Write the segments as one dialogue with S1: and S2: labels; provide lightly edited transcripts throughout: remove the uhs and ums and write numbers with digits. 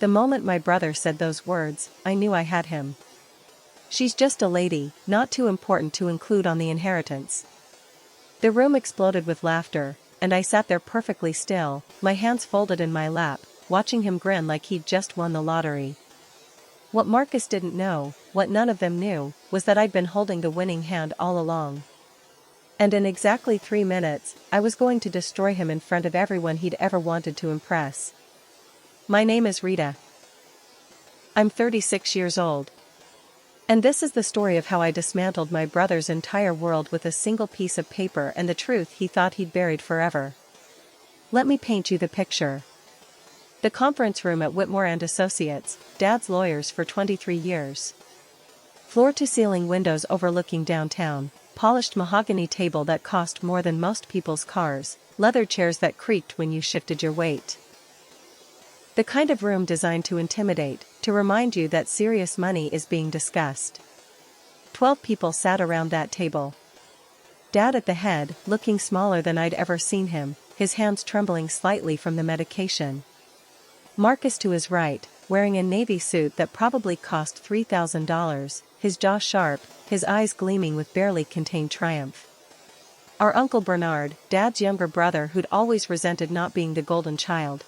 S1: The moment my brother said those words, I knew I had him. She's just a lady, not too important to include on the inheritance. The room exploded with laughter, and I sat there perfectly still, my hands folded in my lap, watching him grin like he'd just won the lottery. What Marcus didn't know, what none of them knew, was that I'd been holding the winning hand all along. And in exactly 3 minutes, I was going to destroy him in front of everyone he'd ever wanted to impress. My name is Rita. I'm 36 years old. And this is the story of how I dismantled my brother's entire world with a single piece of paper and the truth he thought he'd buried forever. Let me paint you the picture. The conference room at Whitmore and Associates, Dad's lawyers for 23 years. Floor-to-ceiling windows overlooking downtown, polished mahogany table that cost more than most people's cars, leather chairs that creaked when you shifted your weight. The kind of room designed to intimidate, to remind you that serious money is being discussed. 12 people sat around that table. Dad at the head, looking smaller than I'd ever seen him, his hands trembling slightly from the medication. Marcus to his right, wearing a navy suit that probably cost $3,000, his jaw sharp, his eyes gleaming with barely contained triumph. Our Uncle Bernard, Dad's younger brother who'd always resented not being the golden child.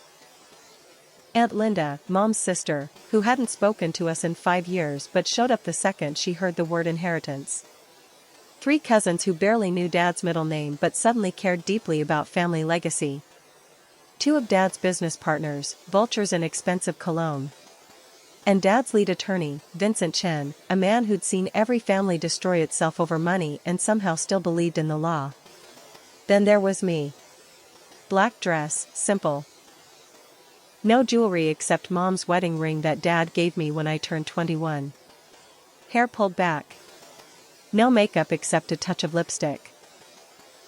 S1: Aunt Linda, Mom's sister, who hadn't spoken to us in 5 years but showed up the second she heard the word inheritance. 3 cousins who barely knew Dad's middle name but suddenly cared deeply about family legacy. 2 of Dad's business partners, vultures in expensive cologne. And Dad's lead attorney, Vincent Chen, a man who'd seen every family destroy itself over money and somehow still believed in the law. Then there was me. Black dress, simple. No jewelry except Mom's wedding ring that Dad gave me when I turned 21. Hair pulled back. No makeup except a touch of lipstick.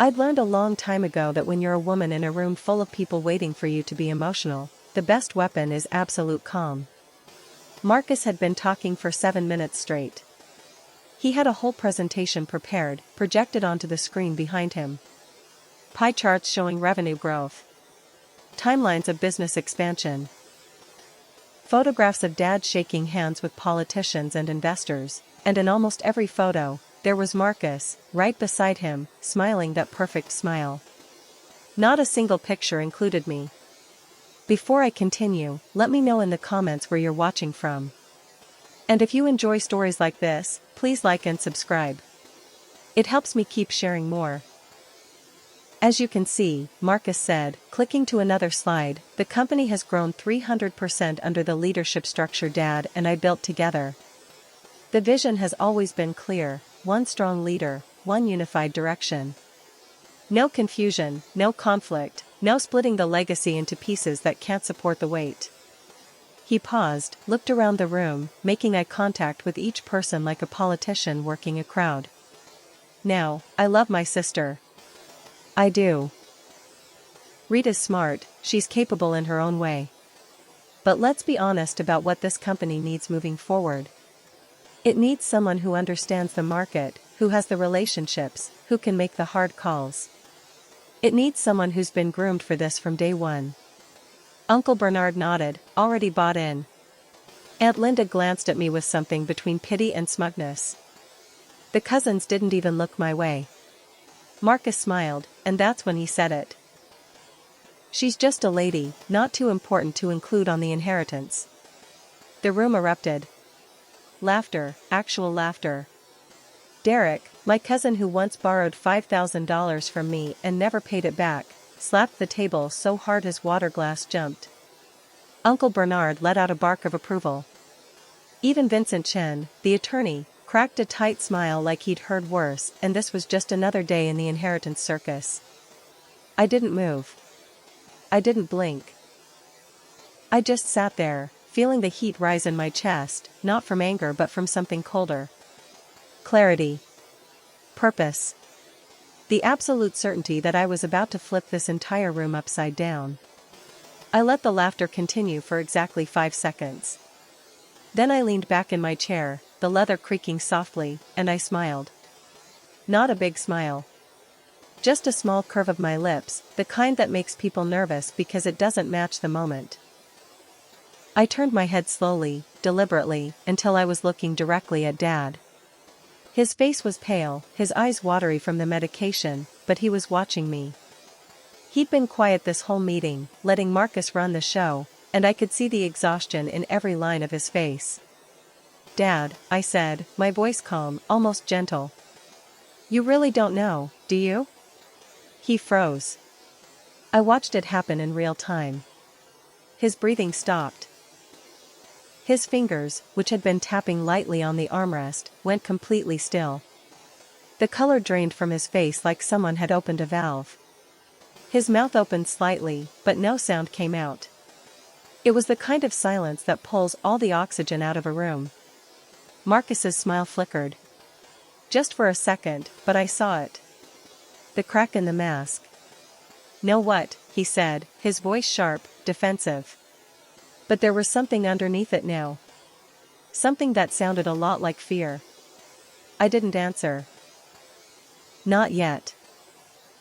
S1: I'd learned a long time ago that when you're a woman in a room full of people waiting for you to be emotional, the best weapon is absolute calm. Marcus had been talking for 7 minutes straight. He had a whole presentation prepared, projected onto the screen behind him. Pie charts showing revenue growth. Timelines of business expansion. Photographs of Dad shaking hands with politicians and investors, and in almost every photo, there was Marcus, right beside him, smiling that perfect smile. Not a single picture included me. Before I continue, let me know in the comments where you're watching from. And if you enjoy stories like this, please like and subscribe. It helps me keep sharing more. As you can see, Marcus said, clicking to another slide, the company has grown 300% under the leadership structure Dad and I built together. The vision has always been clear, one strong leader, one unified direction. No confusion, no conflict, no splitting the legacy into pieces that can't support the weight. He paused, looked around the room, making eye contact with each person like a politician working a crowd. Now, I love my sister. I do. Rita's smart, she's capable in her own way. But let's be honest about what this company needs moving forward. It needs someone who understands the market, who has the relationships, who can make the hard calls. It needs someone who's been groomed for this from day one. Uncle Bernard nodded, already bought in. Aunt Linda glanced at me with something between pity and smugness. The cousins didn't even look my way. Marcus smiled, and that's when he said it. She's just a lady, not too important to include on the inheritance. The room erupted. Laughter, actual laughter. Derek, my cousin who once borrowed $5,000 from me and never paid it back, slapped the table so hard his water glass jumped. Uncle Bernard let out a bark of approval. Even Vincent Chen, the attorney, cracked a tight smile like he'd heard worse, and this was just another day in the inheritance circus. I didn't move. I didn't blink. I just sat there, feeling the heat rise in my chest, not from anger but from something colder. Clarity. Purpose. The absolute certainty that I was about to flip this entire room upside down. I let the laughter continue for exactly 5 seconds. Then I leaned back in my chair, the leather creaking softly, and I smiled. Not a big smile. Just a small curve of my lips, the kind that makes people nervous because it doesn't match the moment. I turned my head slowly, deliberately, until I was looking directly at Dad. His face was pale, his eyes watery from the medication, but he was watching me. He'd been quiet this whole meeting, letting Marcus run the show, and I could see the exhaustion in every line of his face. "Dad," I said, my voice calm, almost gentle. "You really don't know, do you?" He froze. I watched it happen in real time. His breathing stopped. His fingers, which had been tapping lightly on the armrest, went completely still. The color drained from his face like someone had opened a valve. His mouth opened slightly, but no sound came out. It was the kind of silence that pulls all the oxygen out of a room. Marcus's smile flickered. Just for a second, but I saw it. The crack in the mask. "Know what?" he said, his voice sharp, defensive. But there was something underneath it now. Something that sounded a lot like fear. I didn't answer. Not yet.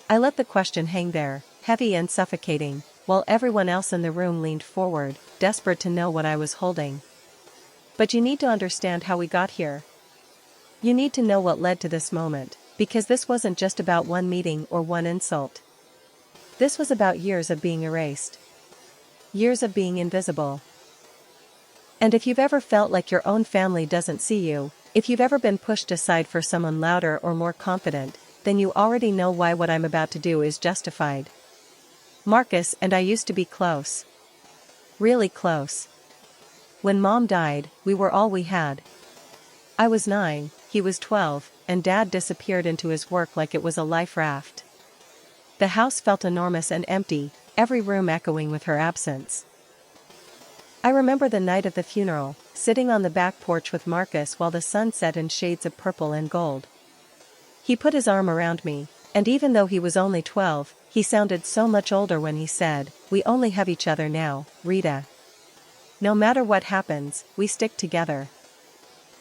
S1: I let the question hang there, heavy and suffocating, while everyone else in the room leaned forward, desperate to know what I was holding. "But you need to understand how we got here. You need to know what led to this moment, because this wasn't just about one meeting or one insult. This was about years of being erased. Years of being invisible. And if you've ever felt like your own family doesn't see you, if you've ever been pushed aside for someone louder or more confident, then you already know why what I'm about to do is justified. Marcus and I used to be close. Really close. When Mom died, we were all we had. I was 9, he was 12, and Dad disappeared into his work like it was a life raft. The house felt enormous and empty, every room echoing with her absence. I remember the night of the funeral, sitting on the back porch with Marcus while the sun set in shades of purple and gold. He put his arm around me, and even though he was only 12, he sounded so much older when he said, "We only have each other now, Rita. No matter what happens, we stick together."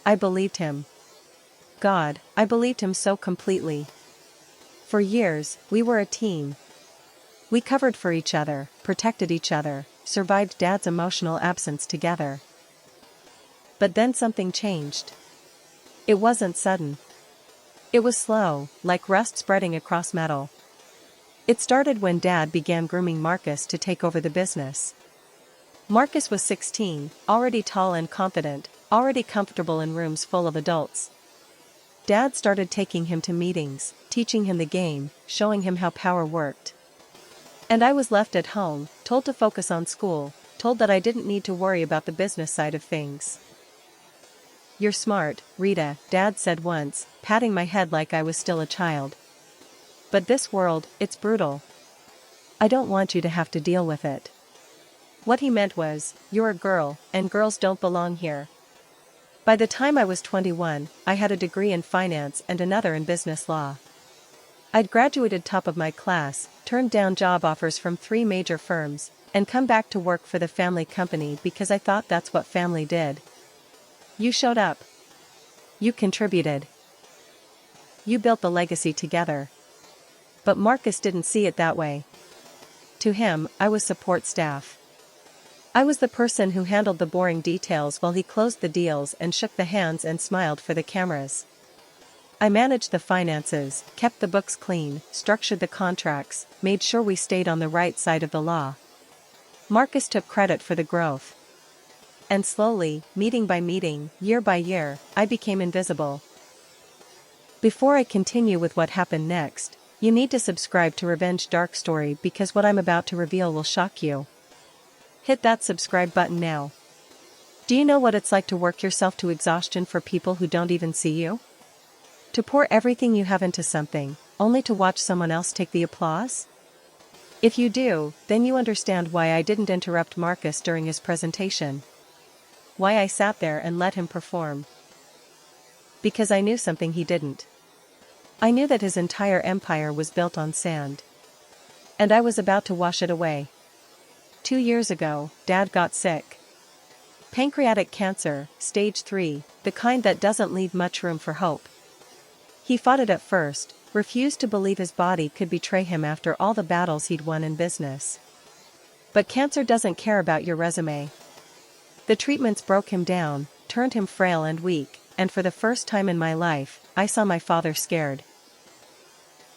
S1: I believed him. God, I believed him so completely. For years, we were a team. We covered for each other, protected each other, survived Dad's emotional absence together. But then something changed. It wasn't sudden. It was slow, like rust spreading across metal. It started when Dad began grooming Marcus to take over the business. Marcus was 16, already tall and confident, already comfortable in rooms full of adults. Dad started taking him to meetings, teaching him the game, showing him how power worked. And I was left at home, told to focus on school, told that I didn't need to worry about the business side of things. "You're smart, Rita," Dad said once, patting my head like I was still a child. "But this world, it's brutal. I don't want you to have to deal with it." What he meant was, "You're a girl, and girls don't belong here." By the time I was 21, I had a degree in finance and another in business law. I'd graduated top of my class, turned down job offers from 3 major firms, and come back to work for the family company because I thought that's what family did. You showed up. You contributed. You built the legacy together. But Marcus didn't see it that way. To him, I was support staff. I was the person who handled the boring details while he closed the deals and shook the hands and smiled for the cameras. I managed the finances, kept the books clean, structured the contracts, made sure we stayed on the right side of the law. Marcus took credit for the growth. And slowly, meeting by meeting, year by year, I became invisible. Before I continue with what happened next, you need to subscribe to Revenge Dark Story because what I'm about to reveal will shock you. Hit that subscribe button now. Do you know what it's like to work yourself to exhaustion for people who don't even see you? To pour everything you have into something, only to watch someone else take the applause? If you do, then you understand why I didn't interrupt Marcus during his presentation. Why I sat there and let him perform. Because I knew something he didn't. I knew that his entire empire was built on sand. And I was about to wash it away. 2 years ago, Dad got sick. Pancreatic cancer, stage 3, the kind that doesn't leave much room for hope. He fought it at first, refused to believe his body could betray him after all the battles he'd won in business. But cancer doesn't care about your resume. The treatments broke him down, turned him frail and weak, and for the first time in my life, I saw my father scared.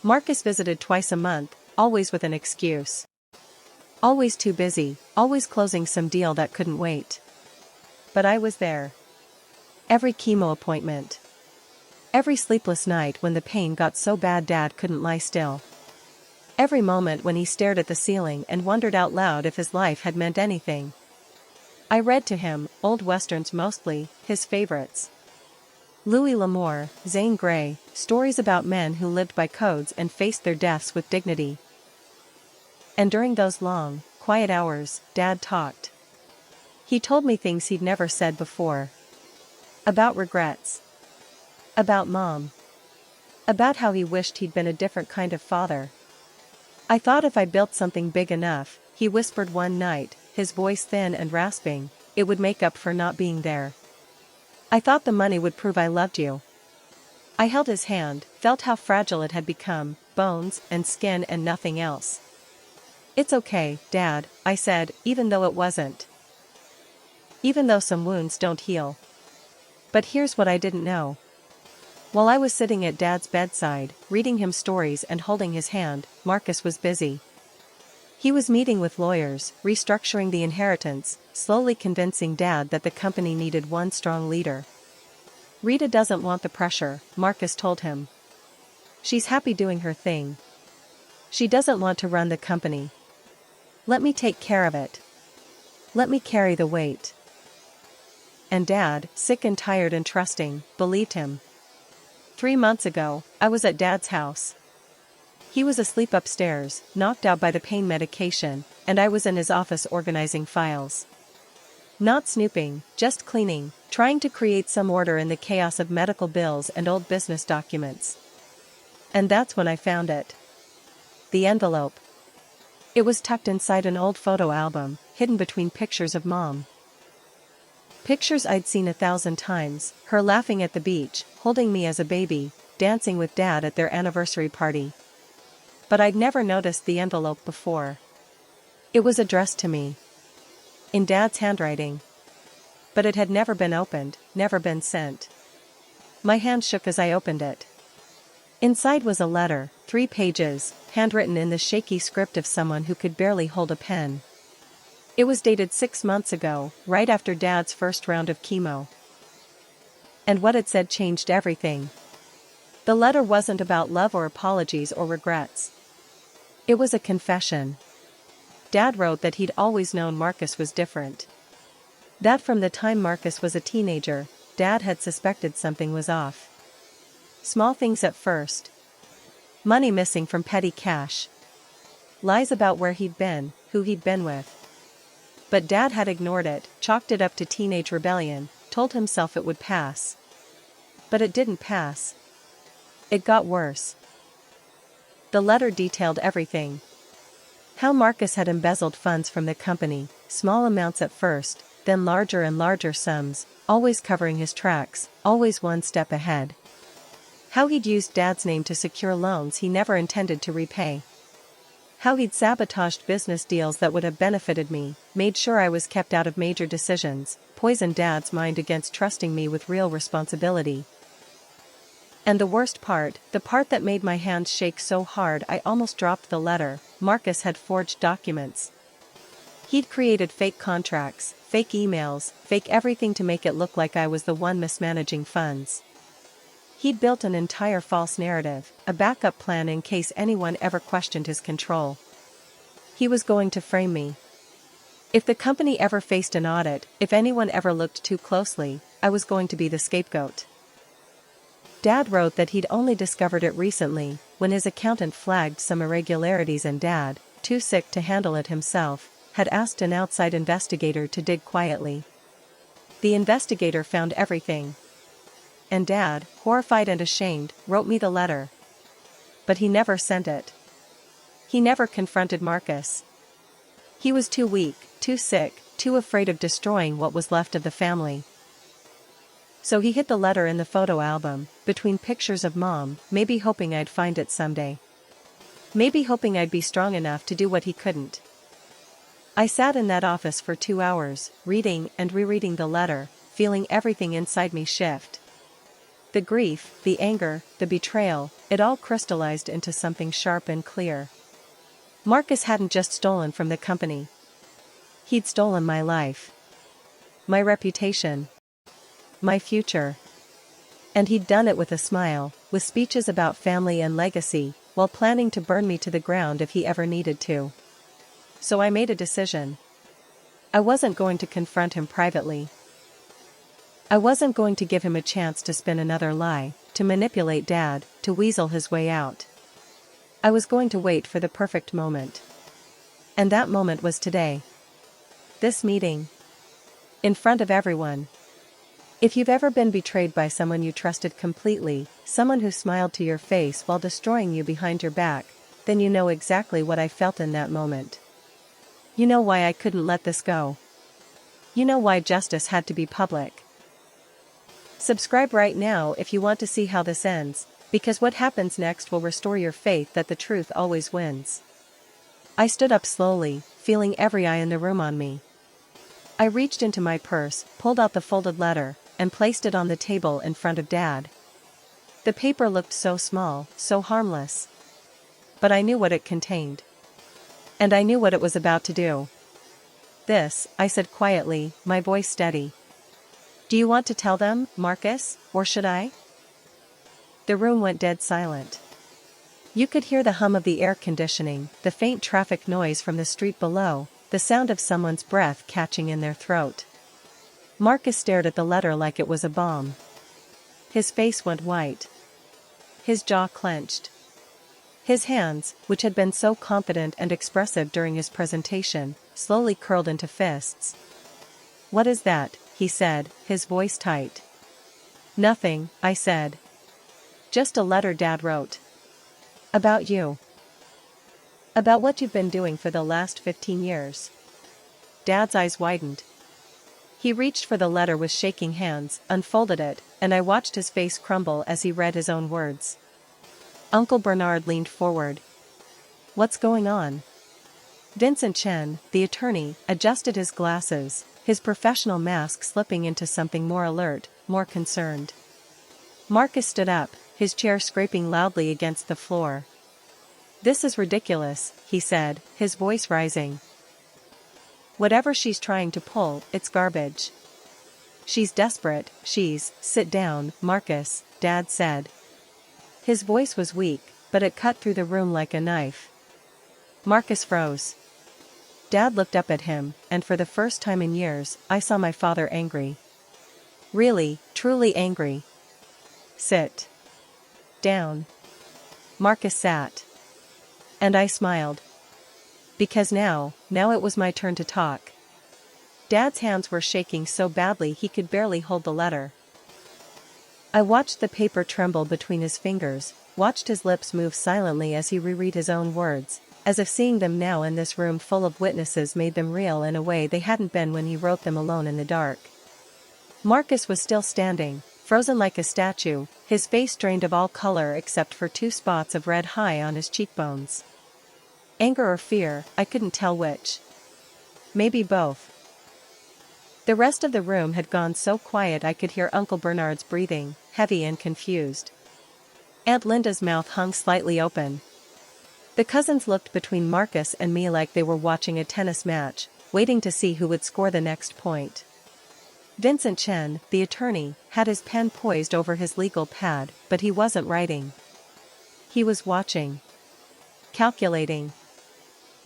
S1: Marcus visited twice a month, always with an excuse. Always too busy, always closing some deal that couldn't wait. But I was there. Every chemo appointment. Every sleepless night when the pain got so bad Dad couldn't lie still. Every moment when he stared at the ceiling and wondered out loud if his life had meant anything. I read to him, old westerns mostly, his favorites. Louis L'Amour, Zane Grey, stories about men who lived by codes and faced their deaths with dignity. And during those long, quiet hours, Dad talked. He told me things he'd never said before. About regrets. About Mom. About how he wished he'd been a different kind of father. I thought if I built something big enough, he whispered one night, his voice thin and rasping, it would make up for not being there. I thought the money would prove I loved you. I held his hand, felt how fragile it had become, bones and skin and nothing else. It's okay, Dad, I said, even though it wasn't. Even though some wounds don't heal. But here's what I didn't know. While I was sitting at Dad's bedside, reading him stories and holding his hand, Marcus was busy. He was meeting with lawyers, restructuring the inheritance, slowly convincing Dad that the company needed one strong leader. Rita doesn't want the pressure, Marcus told him. She's happy doing her thing. She doesn't want to run the company. Let me take care of it. Let me carry the weight. And Dad, sick and tired and trusting, believed him. 3 months ago, I was at Dad's house. He was asleep upstairs, knocked out by the pain medication, and I was in his office organizing files. Not snooping, just cleaning, trying to create some order in the chaos of medical bills and old business documents. And that's when I found it. The envelope. It was tucked inside an old photo album, hidden between pictures of Mom. Pictures I'd seen 1,000 times, her laughing at the beach, holding me as a baby, dancing with Dad at their anniversary party. But I'd never noticed the envelope before. It was addressed to me. In Dad's handwriting. But it had never been opened, never been sent. My hand shook as I opened it. Inside was a letter, 3 pages, handwritten in the shaky script of someone who could barely hold a pen. It was dated 6 months ago, right after Dad's first round of chemo. And what it said changed everything. The letter wasn't about love or apologies or regrets. It was a confession. Dad wrote that he'd always known Marcus was different. That from the time Marcus was a teenager, Dad had suspected something was off. Small things at first. Money missing from petty cash. Lies about where he'd been, who he'd been with. But Dad had ignored it, chalked it up to teenage rebellion, told himself it would pass. But it didn't pass. It got worse. The letter detailed everything. How Marcus had embezzled funds from the company, small amounts at first, then larger and larger sums, always covering his tracks, always one step ahead. How he'd used Dad's name to secure loans he never intended to repay. How he'd sabotaged business deals that would have benefited me, made sure I was kept out of major decisions, poisoned Dad's mind against trusting me with real responsibility. And the worst part, the part that made my hands shake so hard I almost dropped the letter, Marcus had forged documents. He'd created fake contracts, fake emails, fake everything to make it look like I was the one mismanaging funds. He'd built an entire false narrative, a backup plan in case anyone ever questioned his control. He was going to frame me. If the company ever faced an audit, if anyone ever looked too closely, I was going to be the scapegoat. Dad wrote that he'd only discovered it recently, when his accountant flagged some irregularities and Dad, too sick to handle it himself, had asked an outside investigator to dig quietly. The investigator found everything. And Dad, horrified and ashamed, wrote me the letter. But he never sent it. He never confronted Marcus. He was too weak, too sick, too afraid of destroying what was left of the family. So he hid the letter in the photo album, between pictures of Mom, maybe hoping I'd find it someday. Maybe hoping I'd be strong enough to do what he couldn't. I sat in that office for 2 hours, reading and rereading the letter, feeling everything inside me shift. The grief, the anger, the betrayal, it all crystallized into something sharp and clear. Marcus hadn't just stolen from the company. He'd stolen my life. My reputation. My future. And he'd done it with a smile, with speeches about family and legacy, while planning to burn me to the ground if he ever needed to. So I made a decision. I wasn't going to confront him privately. I wasn't going to give him a chance to spin another lie, to manipulate Dad, to weasel his way out. I was going to wait for the perfect moment. And that moment was today. This meeting. In front of everyone. If you've ever been betrayed by someone you trusted completely, someone who smiled to your face while destroying you behind your back, then you know exactly what I felt in that moment. You know why I couldn't let this go. You know why justice had to be public. Subscribe right now if you want to see how this ends, because what happens next will restore your faith that the truth always wins. I stood up slowly, feeling every eye in the room on me. I reached into my purse, pulled out the folded letter, and placed it on the table in front of Dad. The paper looked so small, so harmless. But I knew what it contained. And I knew what it was about to do. This, I said quietly, my voice steady. Do you want to tell them, Marcus, or should I? The room went dead silent. You could hear the hum of the air conditioning, the faint traffic noise from the street below, the sound of someone's breath catching in their throat. Marcus stared at the letter like it was a bomb. His face went white. His jaw clenched. His hands, which had been so confident and expressive during his presentation, slowly curled into fists. What is that? He said, his voice tight. Nothing, I said. Just a letter Dad wrote. About you. About what you've been doing for the last 15 years. Dad's eyes widened. He reached for the letter with shaking hands, unfolded it, and I watched his face crumble as he read his own words. Uncle Bernard leaned forward. What's going on? Vincent Chen, the attorney, adjusted his glasses, his professional mask slipping into something more alert, more concerned. Marcus stood up, his chair scraping loudly against the floor. This is ridiculous, he said, his voice rising. Whatever she's trying to pull, it's garbage. She's desperate, sit down, Marcus, Dad said. His voice was weak, but it cut through the room like a knife. Marcus froze. Dad looked up at him, and for the first time in years, I saw my father angry. Really, truly angry. Sit down. Marcus sat. And I smiled. Because now it was my turn to talk. Dad's hands were shaking so badly he could barely hold the letter. I watched the paper tremble between his fingers, watched his lips move silently as he reread his own words, as if seeing them now in this room full of witnesses made them real in a way they hadn't been when he wrote them alone in the dark. Marcus was still standing, frozen like a statue, his face drained of all color except for 2 spots of red high on his cheekbones. Anger or fear, I couldn't tell which. Maybe both. The rest of the room had gone so quiet I could hear Uncle Bernard's breathing, heavy and confused. Aunt Linda's mouth hung slightly open. The cousins looked between Marcus and me like they were watching a tennis match, waiting to see who would score the next point. Vincent Chen, the attorney, had his pen poised over his legal pad, but he wasn't writing. He was watching. Calculating.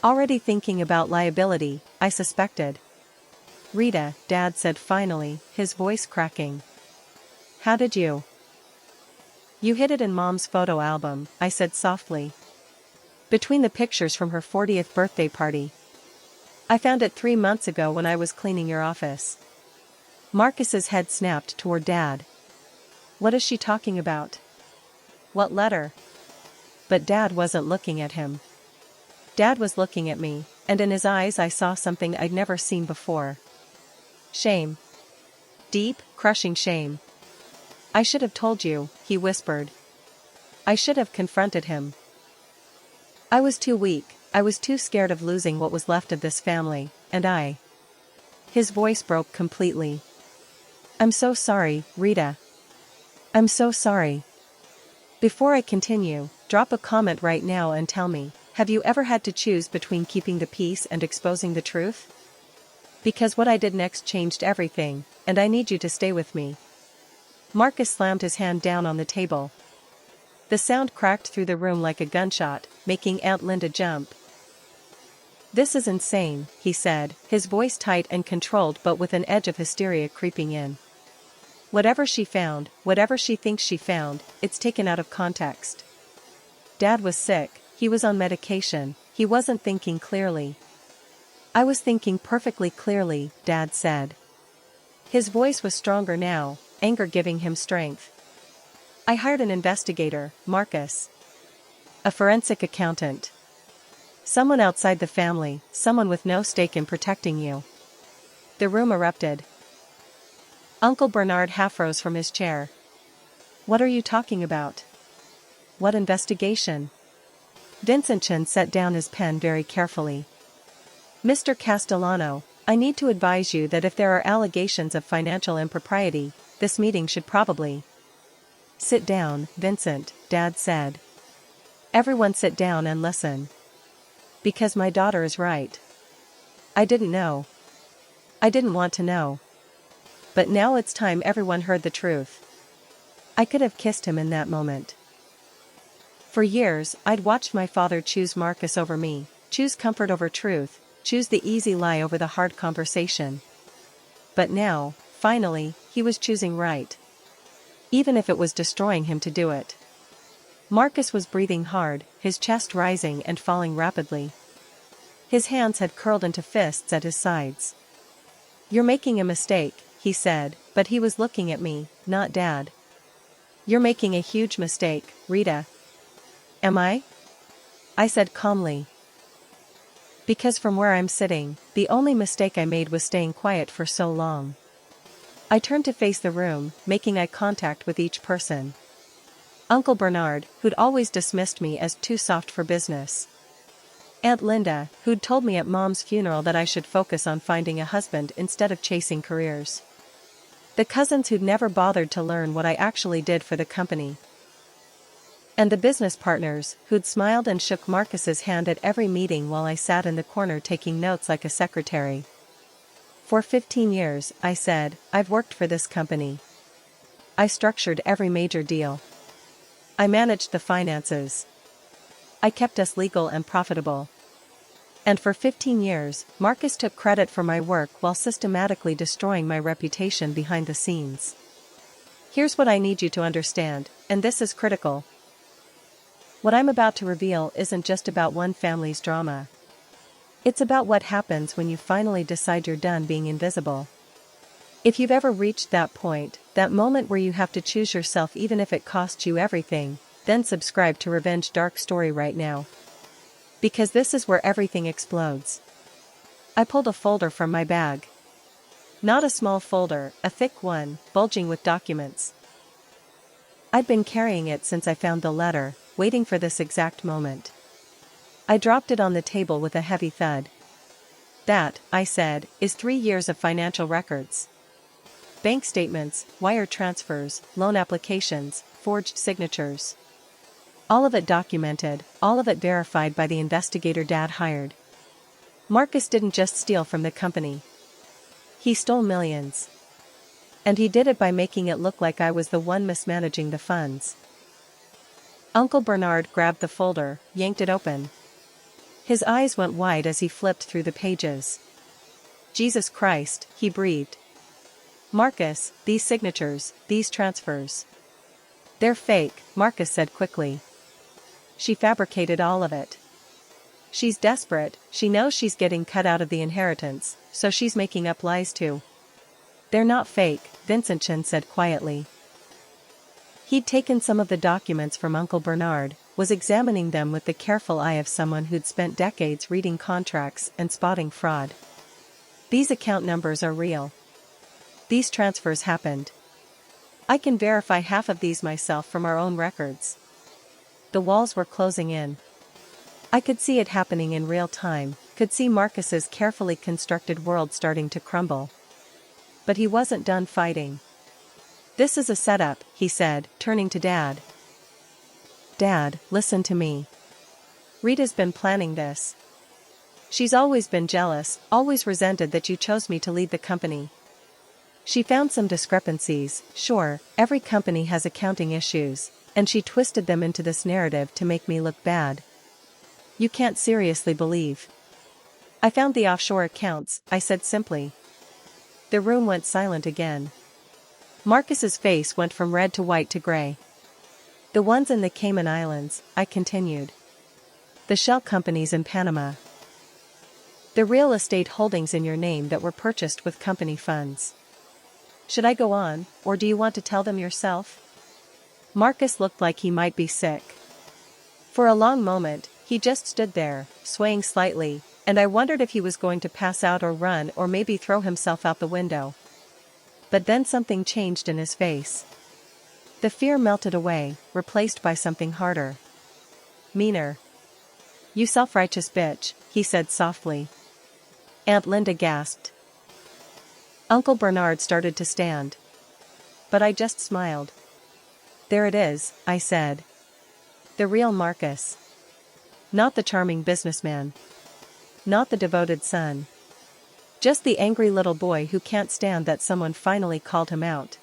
S1: Already thinking about liability, I suspected. Rita, Dad said finally, his voice cracking. How did you? You hid it in Mom's photo album, I said softly. Between the pictures from her 40th birthday party. I found it 3 months ago when I was cleaning your office. Marcus's head snapped toward Dad. What is she talking about? What letter? But Dad wasn't looking at him. Dad was looking at me, and in his eyes I saw something I'd never seen before. Shame. Deep, crushing shame. I should have told you, he whispered. I should have confronted him. I was too weak, I was too scared of losing what was left of this family, and I. His voice broke completely. I'm so sorry, Rita. I'm so sorry. Before I continue, drop a comment right now and tell me, have you ever had to choose between keeping the peace and exposing the truth? Because what I did next changed everything, and I need you to stay with me. Marcus slammed his hand down on the table. The sound cracked through the room like a gunshot, making Aunt Linda jump. This is insane, he said, his voice tight and controlled but with an edge of hysteria creeping in. Whatever she found, whatever she thinks she found, it's taken out of context. Dad was sick, he was on medication, he wasn't thinking clearly. I was thinking perfectly clearly, Dad said. His voice was stronger now, anger giving him strength. I hired an investigator, Marcus. A forensic accountant. Someone outside the family, someone with no stake in protecting you. The room erupted. Uncle Bernard half rose from his chair. What are you talking about? What investigation? Vincent Chin set down his pen very carefully. Mr. Castellano, I need to advise you that if there are allegations of financial impropriety, this meeting should probably. Sit down, Vincent, Dad said. Everyone sit down and listen. Because my daughter is right. I didn't know. I didn't want to know. But now it's time everyone heard the truth. I could have kissed him in that moment. For years, I'd watched my father choose Marcus over me, choose comfort over truth, choose the easy lie over the hard conversation. But now, finally, he was choosing right. Even if it was destroying him to do it. Marcus was breathing hard, his chest rising and falling rapidly. His hands had curled into fists at his sides. You're making a mistake, he said, but he was looking at me, not Dad. You're making a huge mistake, Rita. Am I? I said calmly. Because from where I'm sitting, the only mistake I made was staying quiet for so long. I turned to face the room, making eye contact with each person. Uncle Bernard, who'd always dismissed me as too soft for business. Aunt Linda, who'd told me at Mom's funeral that I should focus on finding a husband instead of chasing careers. The cousins who'd never bothered to learn what I actually did for the company. And the business partners, who'd smiled and shook Marcus's hand at every meeting while I sat in the corner taking notes like a secretary. For 15 years, I said, I've worked for this company. I structured every major deal. I managed the finances. I kept us legal and profitable. And for 15 years, Marcus took credit for my work while systematically destroying my reputation behind the scenes. Here's what I need you to understand, and this is critical. What I'm about to reveal isn't just about one family's drama. It's about what happens when you finally decide you're done being invisible. If you've ever reached that point, that moment where you have to choose yourself even if it costs you everything, then subscribe to Revenge Dark Story right now. Because this is where everything explodes. I pulled a folder from my bag. Not a small folder, a thick one, bulging with documents. I'd been carrying it since I found the letter, waiting for this exact moment. I dropped it on the table with a heavy thud. That, I said, is 3 years of financial records. Bank statements, wire transfers, loan applications, forged signatures. All of it documented, all of it verified by the investigator Dad hired. Marcus didn't just steal from the company. He stole millions. And he did it by making it look like I was the one mismanaging the funds. Uncle Bernard grabbed the folder, yanked it open. His eyes went wide as he flipped through the pages. Jesus Christ, he breathed. Marcus, these signatures, these transfers. They're fake, Marcus said quickly. She fabricated all of it. She's desperate, she knows she's getting cut out of the inheritance, so she's making up lies too. They're not fake, Vincent Chin said quietly. He'd taken some of the documents from Uncle Bernard, was examining them with the careful eye of someone who'd spent decades reading contracts and spotting fraud. These account numbers are real. These transfers happened. I can verify half of these myself from our own records. The walls were closing in. I could see it happening in real time, could see Marcus's carefully constructed world starting to crumble. But he wasn't done fighting. "This is a setup," he said, turning to Dad. "Dad, listen to me. Rita's been planning this. She's always been jealous, always resented that you chose me to lead the company. She found some discrepancies, sure, every company has accounting issues, and she twisted them into this narrative to make me look bad. You can't seriously believe." "I found the offshore accounts," I said simply. The room went silent again. Marcus's face went from red to white to gray. "The ones in the Cayman Islands," I continued. "The shell companies in Panama. The real estate holdings in your name that were purchased with company funds. Should I go on, or do you want to tell them yourself?" Marcus looked like he might be sick. For a long moment, he just stood there, swaying slightly, and I wondered if he was going to pass out or run or maybe throw himself out the window. But then something changed in his face. The fear melted away, replaced by something harder. "Meaner. You self-righteous bitch," he said softly. Aunt Linda gasped. Uncle Bernard started to stand. But I just smiled. "There it is," I said. "The real Marcus. Not the charming businessman. Not the devoted son. Just the angry little boy who can't stand that someone finally called him out."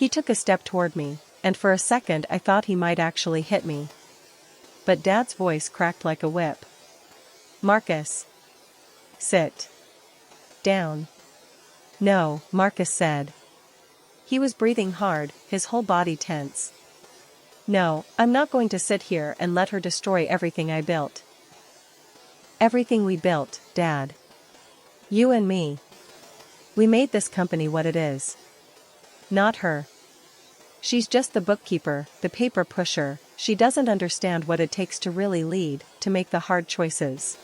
S1: He took a step toward me, and for a second I thought he might actually hit me. But Dad's voice cracked like a whip. "Marcus. Sit down." "No," Marcus said. He was breathing hard, his whole body tense. "No, I'm not going to sit here and let her destroy everything I built." "Everything we built, Dad. You and me. We made this company what it is. Not her. She's just the bookkeeper, the paper pusher. She doesn't understand what it takes to really lead, to make the hard choices."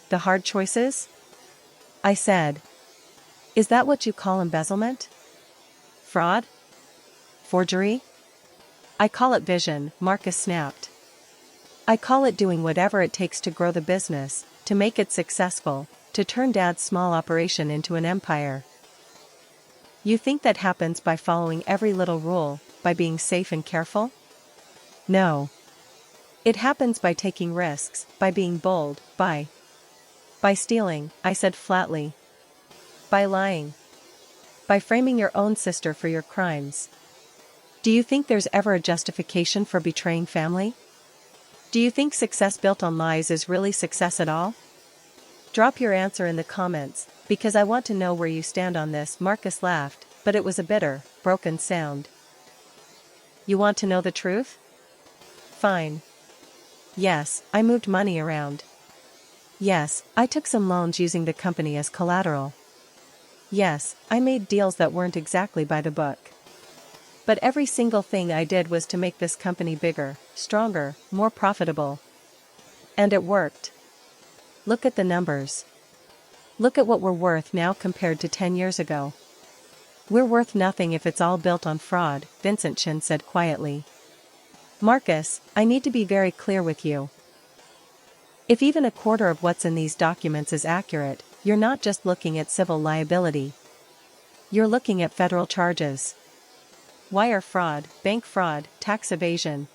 S1: "The hard choices?" I said. "Is that what you call embezzlement? Fraud? Forgery?" "I call it vision," Marcus snapped. "I call it doing whatever it takes to grow the business, to make it successful, to turn Dad's small operation into an empire." "You think that happens by following every little rule, by being safe and careful?" "No. It happens by taking risks, by being bold, by stealing," I said flatly. "By lying. By framing your own sister for your crimes. Do you think there's ever a justification for betraying family? Do you think success built on lies is really success at all? Drop your answer in the comments, because I want to know where you stand on this." Marcus laughed, but it was a bitter, broken sound. "You want to know the truth? Fine. Yes, I moved money around. Yes, I took some loans using the company as collateral. Yes, I made deals that weren't exactly by the book. But every single thing I did was to make this company bigger, stronger, more profitable. And it worked. Look at the numbers. Look at what we're worth now compared to 10 years ago. We're worth nothing if it's all built on fraud," Vincent Chin said quietly. "Marcus, I need to be very clear with you. If even a quarter of what's in these documents is accurate, you're not just looking at civil liability. You're looking at federal charges. Wire fraud, bank fraud, tax evasion."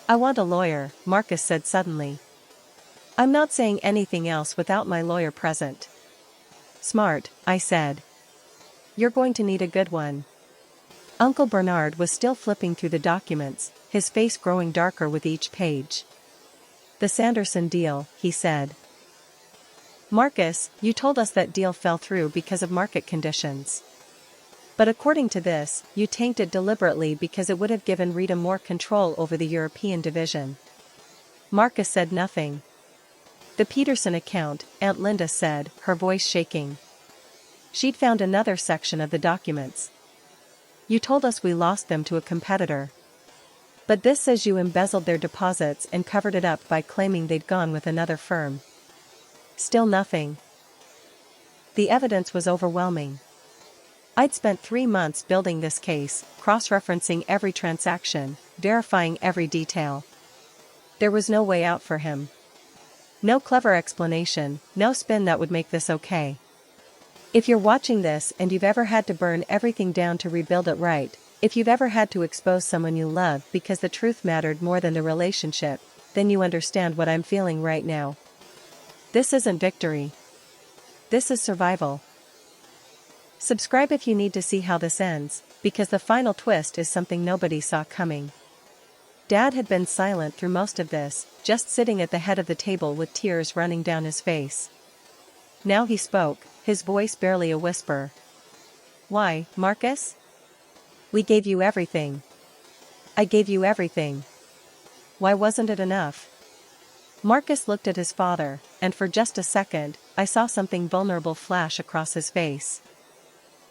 S1: "I want a lawyer," Marcus said suddenly. "I'm not saying anything else without my lawyer present." "Smart," I said. "You're going to need a good one." Uncle Bernard was still flipping through the documents, his face growing darker with each page. "The Sanderson deal," he said. "Marcus, you told us that deal fell through because of market conditions. But according to this, you tanked it deliberately because it would have given Rita more control over the European division." Marcus said nothing. "The Peterson account," Aunt Linda said, her voice shaking. She'd found another section of the documents. "You told us we lost them to a competitor. But this says you embezzled their deposits and covered it up by claiming they'd gone with another firm." Still nothing. The evidence was overwhelming. I'd spent 3 months building this case, cross-referencing every transaction, verifying every detail. There was no way out for him. No clever explanation, no spin that would make this okay. If you're watching this and you've ever had to burn everything down to rebuild it right, if you've ever had to expose someone you love because the truth mattered more than the relationship, then you understand what I'm feeling right now. This isn't victory. This is survival. Subscribe if you need to see how this ends, because the final twist is something nobody saw coming. Dad had been silent through most of this, just sitting at the head of the table with tears running down his face. Now he spoke, his voice barely a whisper. "Why, Marcus? We gave you everything. I gave you everything. Why wasn't it enough?" Marcus looked at his father, and for just a second, I saw something vulnerable flash across his face.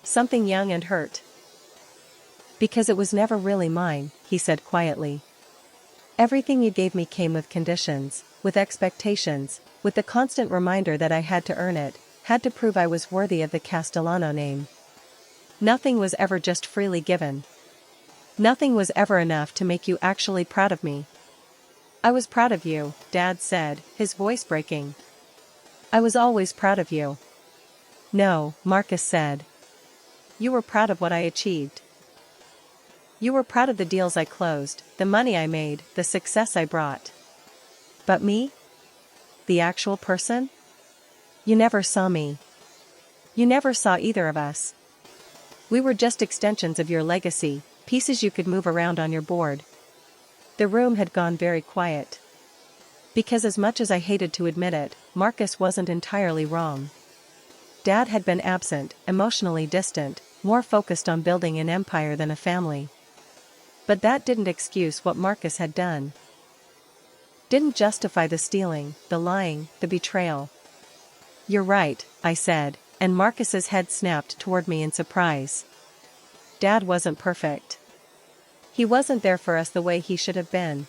S1: Something young and hurt. "Because it was never really mine," he said quietly. "Everything you gave me came with conditions, with expectations, with the constant reminder that I had to earn it, had to prove I was worthy of the Castellano name. Nothing was ever just freely given. Nothing was ever enough to make you actually proud of me." "I was proud of you," Dad said, his voice breaking. "I was always proud of you." "No," Marcus said. "You were proud of what I achieved. You were proud of the deals I closed, the money I made, the success I brought. But me? The actual person? You never saw me. You never saw either of us. We were just extensions of your legacy, pieces you could move around on your board." The room had gone very quiet. Because as much as I hated to admit it, Marcus wasn't entirely wrong. Dad had been absent, emotionally distant, more focused on building an empire than a family. But that didn't excuse what Marcus had done. Didn't justify the stealing, the lying, the betrayal. "You're right," I said, and Marcus's head snapped toward me in surprise. Dad wasn't perfect. He wasn't there for us the way he should have been.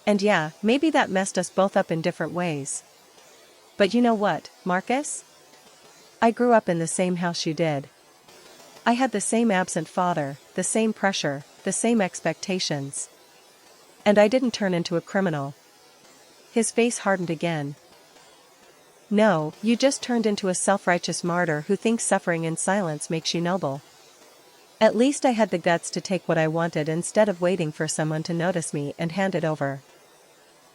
S1: And yeah, maybe that messed us both up in different ways. But you know what, Marcus? I grew up in the same house you did. I had the same absent father, the same pressure, the same expectations. And I didn't turn into a criminal." His face hardened again. "No, you just turned into a self-righteous martyr who thinks suffering in silence makes you noble. At least I had the guts to take what I wanted instead of waiting for someone to notice me and hand it over."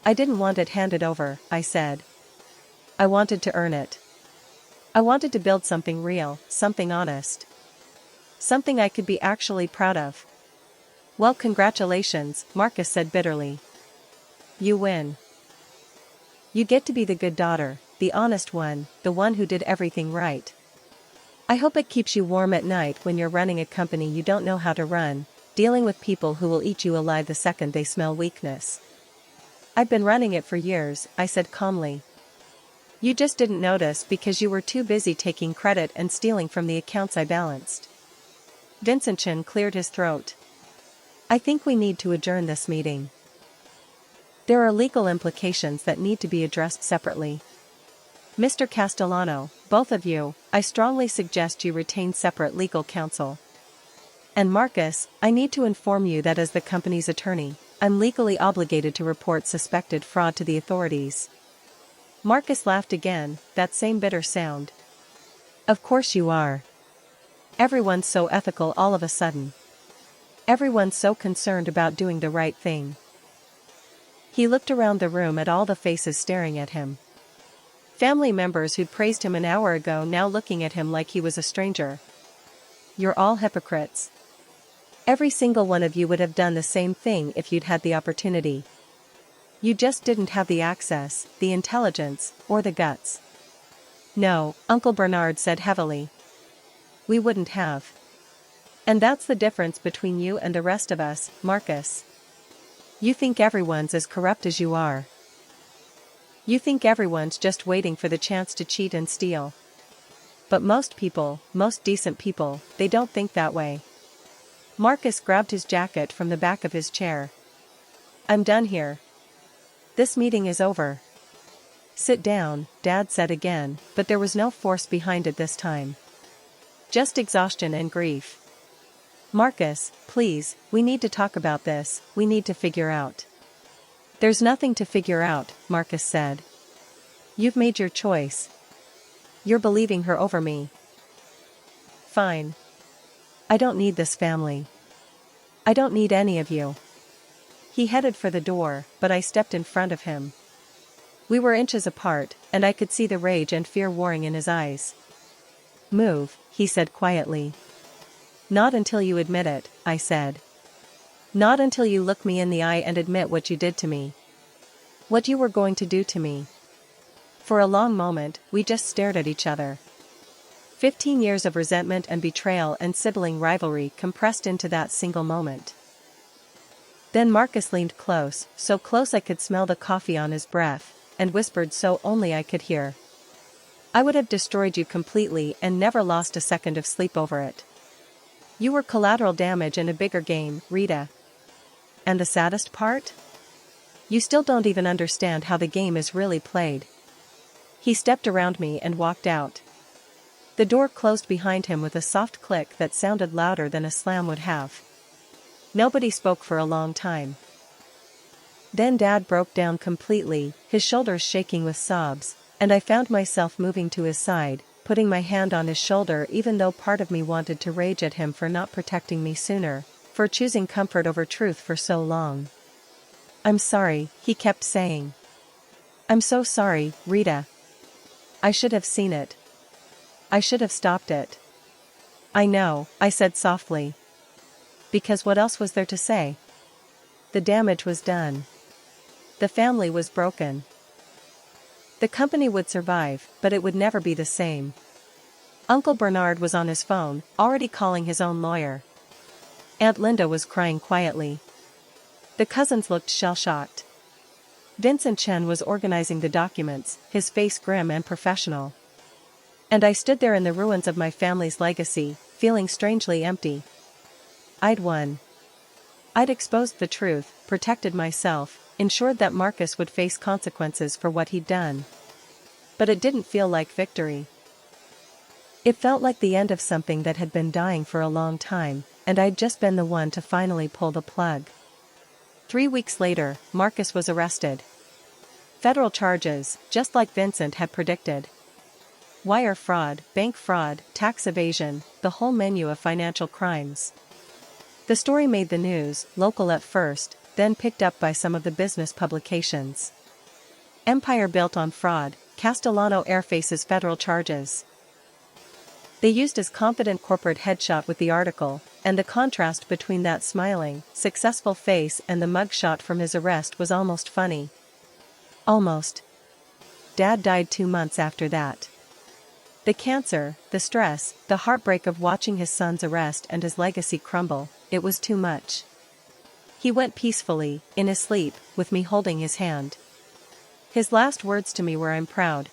S1: "I didn't want it handed over," I said. "I wanted to earn it. I wanted to build something real, something honest. Something I could be actually proud of." "Well, congratulations," Marcus said bitterly. "You win. You get to be the good daughter, the honest one, the one who did everything right. I hope it keeps you warm at night when you're running a company you don't know how to run, dealing with people who will eat you alive the second they smell weakness." "I've been running it for years," I said calmly. "You just didn't notice because you were too busy taking credit and stealing from the accounts I balanced." Vincentian cleared his throat. "I think we need to adjourn this meeting. There are legal implications that need to be addressed separately. Mr. Castellano, both of you, I strongly suggest you retain separate legal counsel. And Marcus, I need to inform you that as the company's attorney, I'm legally obligated to report suspected fraud to the authorities." Marcus laughed again, that same bitter sound. "Of course you are. Everyone's so ethical all of a sudden. Everyone's so concerned about doing the right thing." He looked around the room at all the faces staring at him. Family members who'd praised him an hour ago now looking at him like he was a stranger. "You're all hypocrites. Every single one of you would have done the same thing if you'd had the opportunity. You just didn't have the access, the intelligence, or the guts." "No," Uncle Bernard said heavily. "We wouldn't have. And that's the difference between you and the rest of us, Marcus. You think everyone's as corrupt as you are. You think everyone's just waiting for the chance to cheat and steal. But most people, most decent people, they don't think that way." Marcus grabbed his jacket from the back of his chair. "I'm done here. This meeting is over." "Sit down," Dad said again, but there was no force behind it this time. Just exhaustion and grief. "Marcus, please, we need to talk about this, we need to figure out." "There's nothing to figure out," Marcus said. You've made your choice. You're believing her over me. Fine. I don't need this family. I don't need any of you. He headed for the door, but I stepped in front of him. We were inches apart, and I could see the rage and fear warring in his eyes. Move, he said quietly. Not until you admit it, I said. Not until you look me in the eye and admit what you did to me. What you were going to do to me. For a long moment, we just stared at each other. 15 years of resentment and betrayal and sibling rivalry compressed into that single moment. Then Marcus leaned close, so close I could smell the coffee on his breath, and whispered so only I could hear. I would have destroyed you completely and never lost a second of sleep over it. You were collateral damage in a bigger game, Rita. And the saddest part? You still don't even understand how the game is really played. He stepped around me and walked out. The door closed behind him with a soft click that sounded louder than a slam would have. Nobody spoke for a long time. Then Dad broke down completely, his shoulders shaking with sobs, and I found myself moving to his side, putting my hand on his shoulder even though part of me wanted to rage at him for not protecting me sooner, for choosing comfort over truth for so long. I'm sorry, he kept saying. I'm so sorry, Rita. I should have seen it. I should have stopped it. I know, I said softly. Because what else was there to say? The damage was done. The family was broken. The company would survive, but it would never be the same. Uncle Bernard was on his phone, already calling his own lawyer. Aunt Linda was crying quietly. The cousins looked shell-shocked. Vincent Chen was organizing the documents, his face grim and professional. And I stood there in the ruins of my family's legacy, feeling strangely empty. I'd won. I'd exposed the truth, protected myself, ensured that Marcus would face consequences for what he'd done. But it didn't feel like victory. It felt like the end of something that had been dying for a long time, and I'd just been the one to finally pull the plug. 3 weeks later, Marcus was arrested. Federal charges, just like Vincent had predicted. Wire fraud, bank fraud, tax evasion, the whole menu of financial crimes. The story made the news, local at first, then picked up by some of the business publications. Empire built on fraud, Castellano Air faces federal charges. They used his confident corporate headshot with the article, and the contrast between that smiling, successful face and the mugshot from his arrest was almost funny. Almost. Dad died 2 months after that. The cancer, the stress, the heartbreak of watching his son's arrest and his legacy crumble, it was too much. He went peacefully, in his sleep, with me holding his hand. His last words to me were, "I'm proud,